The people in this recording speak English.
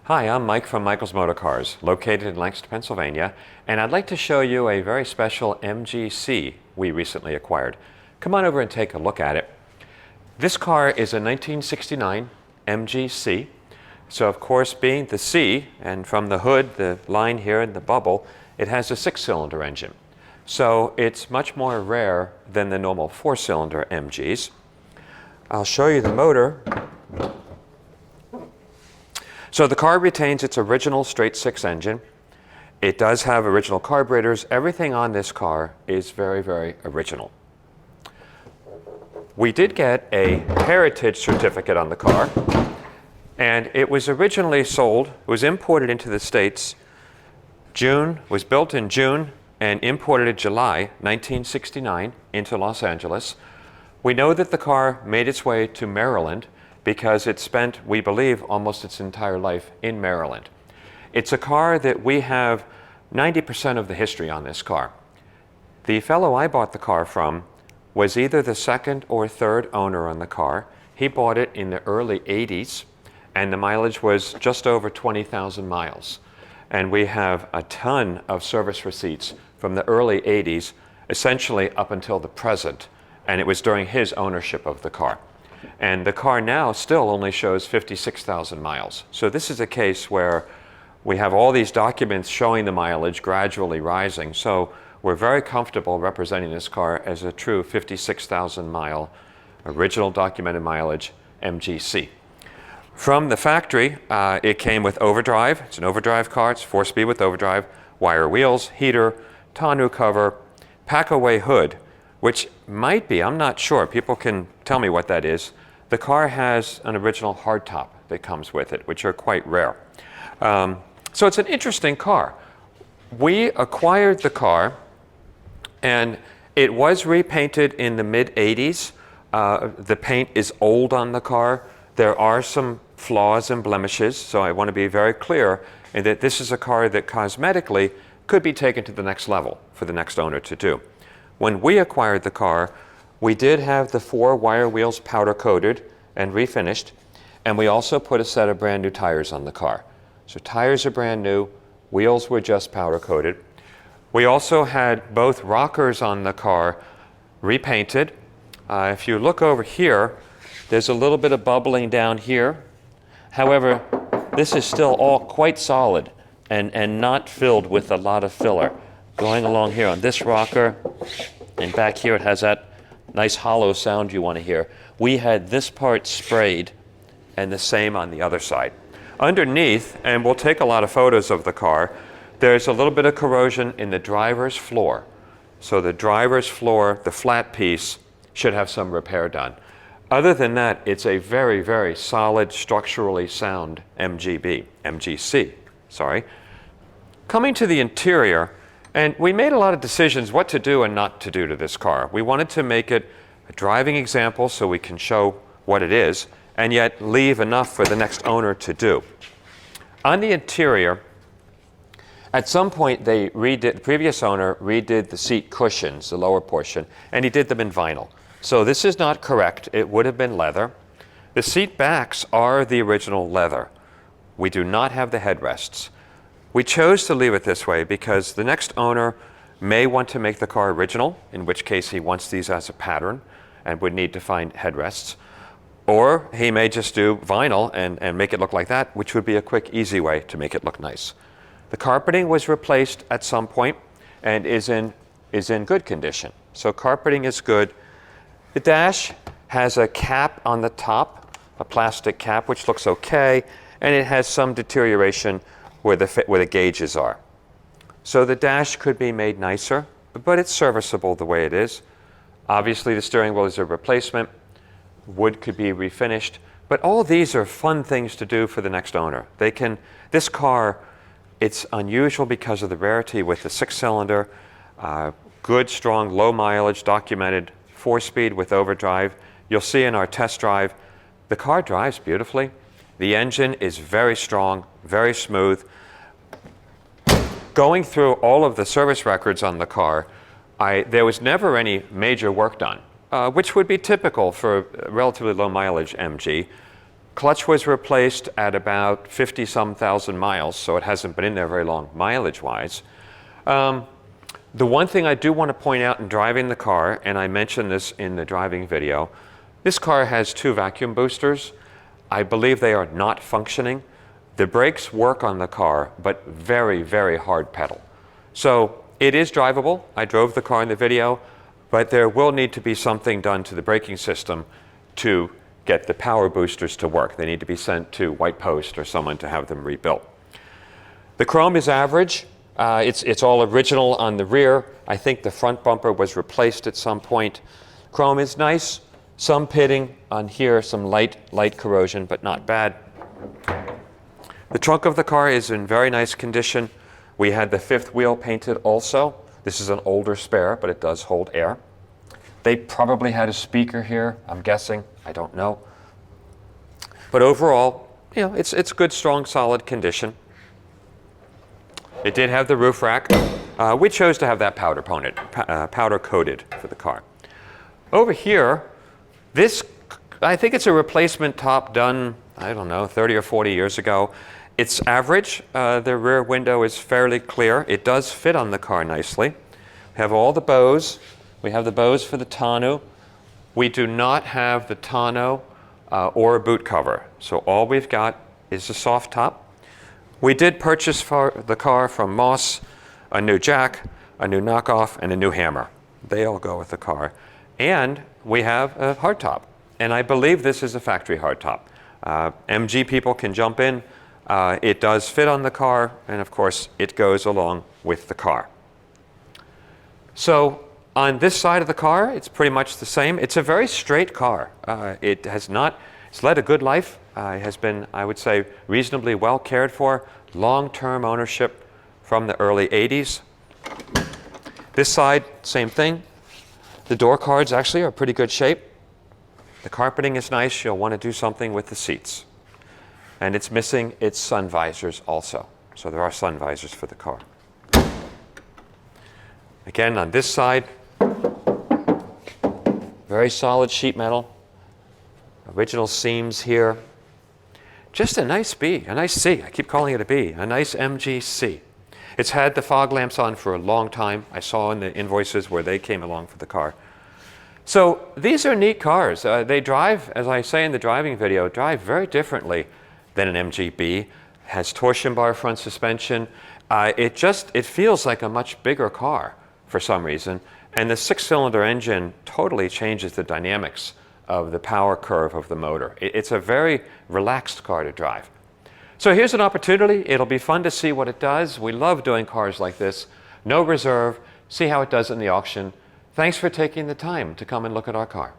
Hi, I'm Mike from Michael's Motor Cars, located in Lancaster, Pennsylvania, and I'd like to show you a very special MGC we recently acquired. Come on over and take a look at it. This car is a 1969 MGC. So of course, being the C, and from the hood, the line here in the bubble, it has a 6-cylinder engine. So it's much more rare than the normal 4-cylinder MGs. I'll show you the motor. So the car retains its original straight-six engine. It does have original carburetors. Everything on this car is very, very original. We did get a heritage certificate on the car, and it was originally sold, it was imported into the States, was built in June and imported in July 1969 into Los Angeles. We know that the car made its way to Maryland because it spent, we believe, almost its entire life in Maryland. It's a car that we have 90% of the history on this car. The fellow I bought the car from was either the second or third owner on the car. He bought it in the early 80s, and the mileage was just over 20,000 miles. And we have a ton of service receipts from the early 80s, essentially up until the present, and it was during his ownership of the car. And the car now still only shows 56,000 miles. So this is a case where we have all these documents showing the mileage gradually rising. So we're very comfortable representing this car as a true 56,000 mile original documented mileage MGC. From the factory, it came with overdrive. It's an overdrive car. It's 4-speed with overdrive, wire wheels, heater, tonneau cover, pack-away hood, which might be, I'm not sure, people can tell me what that is. The car has an original hardtop that comes with it, which are quite rare. So it's an interesting car. We acquired the car, and it was repainted in the mid-80s. The paint is old on the car. There are some flaws and blemishes, so I want to be very clear in that this is a car that cosmetically could be taken to the next level for the next owner to do. When we acquired the car, we did have the 4 wire wheels powder coated and refinished, and we also put a set of brand new tires on the car. So tires are brand new, wheels were just powder coated. We also had both rockers on the car repainted. If you look over here, there's a little bit of bubbling down here. However, this is still all quite solid and not filled with a lot of filler. Going along here on this rocker, and back here it has that nice hollow sound you want to hear. We had this part sprayed, and the same on the other side. Underneath, and we'll take a lot of photos of the car, there's a little bit of corrosion in the driver's floor. So the driver's floor, the flat piece, should have some repair done. Other than that, it's a very, very solid, structurally sound MGC. Coming to the interior, and we made a lot of decisions what to do and not to do to this car. We wanted to make it a driving example so we can show what it is, and yet leave enough for the next owner to do. On the interior, at some point the previous owner redid the seat cushions, the lower portion, and he did them in vinyl. So this is not correct. It would have been leather. The seat backs are the original leather. We do not have the headrests. We chose to leave it this way because the next owner may want to make the car original, in which case he wants these as a pattern and would need to find headrests. Or he may just do vinyl and make it look like that, which would be a quick, easy way to make it look nice. The carpeting was replaced at some point and is in good condition. So carpeting is good. The dash has a cap on the top, a plastic cap, which looks okay, and it has some deterioration where the gauges are. So the dash could be made nicer, but it's serviceable the way it is. Obviously, the steering wheel is a replacement. Wood could be refinished, but all these are fun things to do for the next owner. This car, it's unusual because of the rarity with the 6-cylinder, good, strong, low mileage, documented 4-speed with overdrive. You'll see in our test drive, the car drives beautifully. The engine is very strong, very smooth. Going through all of the service records on the car, there was never any major work done, which would be typical for a relatively low mileage MG. Clutch was replaced at about 50-some thousand miles, so it hasn't been in there very long mileage-wise. The one thing I do want to point out in driving the car, and I mentioned this in the driving video, this car has 2 vacuum boosters. I believe they are not functioning. The brakes work on the car, but very, very hard pedal. So it is drivable. I drove the car in the video, but there will need to be something done to the braking system to get the power boosters to work. They need to be sent to White Post or someone to have them rebuilt. The chrome is average. It's all original on the rear. I think the front bumper was replaced at some point. Chrome is nice. Some pitting on here, some light corrosion, but not bad. The trunk of the car is in very nice condition. We had the 5th wheel painted also. This is an older spare, but it does hold air. They probably had a speaker here, I'm guessing. I don't know. But overall, you know, it's good, strong, solid condition. It did have the roof rack. We chose to have that powder coated for the car. Over here, this, I think it's a replacement top done, I don't know, 30 or 40 years ago. It's average. The rear window is fairly clear. It does fit on the car nicely. We have all the bows. We have the bows for the tonneau. We do not have the tonneau or a boot cover. So all we've got is a soft top. We did purchase for the car from Moss a new jack, a new knockoff, and a new hammer. They all go with the car. And we have a hardtop. And I believe this is a factory hardtop. MG people can jump in. It does fit on the car, and of course, it goes along with the car. So on this side of the car, it's pretty much the same. It's a very straight car. It's led a good life. It has been, I would say, reasonably well cared for. Long-term ownership from the early 80s. This side, same thing. The door cards actually are pretty good shape. The carpeting is nice. You'll want to do something with the seats. And it's missing its sun visors also. So there are sun visors for the car. Again, on this side, very solid sheet metal. Original seams here. Just a nice B, a nice C. I keep calling it a B, a nice MGC. It's had the fog lamps on for a long time. I saw in the invoices where they came along for the car. So these are neat cars. They drive, as I say in the driving video, drive very differently than an MGB. Has torsion bar front suspension. It feels like a much bigger car for some reason. And the 6-cylinder engine totally changes the dynamics of the power curve of the motor. It's a very relaxed car to drive. So here's an opportunity. It'll be fun to see what it does. We love doing cars like this. No reserve. See how it does in the auction. Thanks for taking the time to come and look at our car.